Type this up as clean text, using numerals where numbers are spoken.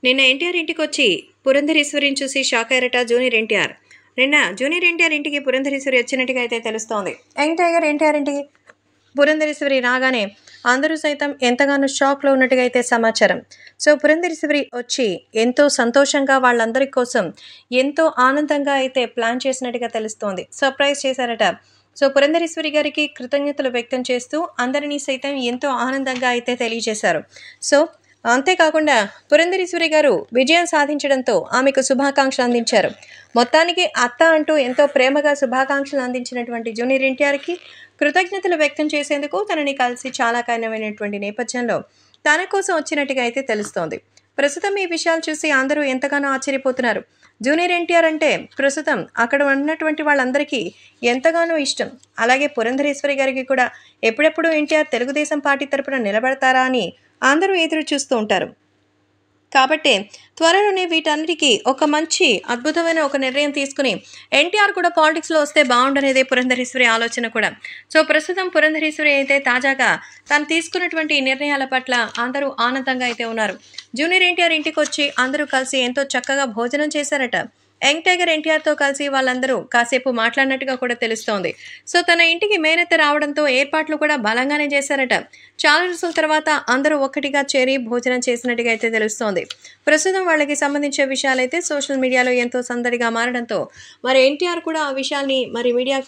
నిన్న ఎన్టీఆర్ ఇంటికొచ్చి పురంధరేశ్వరిని చూసి షాక్ అయ్యారట జూనియర్ ఎన్టీఆర్. నిన్న జూనియర్ ఎన్టీఆర్ ఇంటికి పురంధరేశ్వరి వచ్చినట్టుగా అయితే తెలుస్తోంది. ఎన్టీఆర్ ఇంటికి పురంధరేశ్వరి రాగానే అందరూ సైతం ఎంతగానో షాక్లో ఉన్నట్టుగా అయితే సమాచారం. సో పురంధరేశ్వరి వచ్చి ఎంతో సంతోషంగా వాళ్ళందరి కోసం ఎంతో ఆనందంగా అయితే ప్లాన్ చేసినట్టుగా తెలుస్తోంది. సర్ప్రైజ్ చేశారట. సో పురంధరేశ్వరి గారికి కృతజ్ఞతలు వ్యక్తం చేస్తూ అందరినీ సైతం ఎంతో ఆనందంగా అయితే తెలియజేశారు. సో అంతేకాకుండా పురంధరేశ్వరి గారు విజయం సాధించడంతో ఆమెకు శుభాకాంక్షలు అందించారు. మొత్తానికి అత్త అంటూ ఎంతో ప్రేమగా శుభాకాంక్షలు అందించినటువంటి జూనియర్ ఎన్టీఆర్కి కృతజ్ఞతలు వ్యక్తం చేసేందుకు తనని కలిసి చాలా కారణమైనటువంటి నేపథ్యంలో తన కోసం వచ్చినట్టుగా అయితే తెలుస్తోంది. ప్రస్తుతం ఈ విషయాలు చూసి అందరూ ఎంతగానో ఆశ్చర్యపోతున్నారు. జూనియర్ ఎన్టీఆర్ అంటే ప్రస్తుతం అక్కడ ఉన్నటువంటి వాళ్ళందరికీ ఎంతగానో ఇష్టం. అలాగే పురంధరేశ్వరి గారికి కూడా ఎప్పుడెప్పుడు ఎన్టీఆర్ తెలుగుదేశం పార్టీ తరపున నిలబడతారా అని అందరూ ఎదురు చూస్తూ ఉంటారు. కాబట్టే త్వరలోనే వీటన్నిటికీ ఒక మంచి అద్భుతమైన ఒక నిర్ణయం తీసుకుని ఎన్టీఆర్ కూడా పాలిటిక్స్లో వస్తే బాగుండనేదే పురంధరేశ్వరి ఆలోచన కూడా. సో ప్రస్తుతం పురంధరేశ్వరి అయితే తాజాగా తను తీసుకున్నటువంటి నిర్ణయాల పట్ల అందరూ ఆనందంగా అయితే ఉన్నారు. జూనియర్ ఎన్టీఆర్ ఇంటికి వచ్చి అందరూ కలిసి ఎంతో చక్కగా భోజనం చేశారట. యంగ్ టైగర్ ఎన్టీఆర్తో కలిసి వాళ్ళందరూ కాసేపు మాట్లాడినట్టుగా కూడా తెలుస్తోంది. సో తన ఇంటికి మేనత్త రావడంతో ఏర్పాట్లు కూడా బలంగానే చేశారట. చాలా రోజుల తర్వాత అందరూ ఒక్కటిగా చేరి భోజనం చేసినట్టుగా అయితే తెలుస్తోంది. ప్రస్తుతం వాళ్ళకి సంబంధించిన విషయాలైతే సోషల్ మీడియాలో ఎంతో సందడిగా మారడంతో మరి ఎన్టీఆర్ కూడా ఆ విషయాల్ని మరి మీడియాకు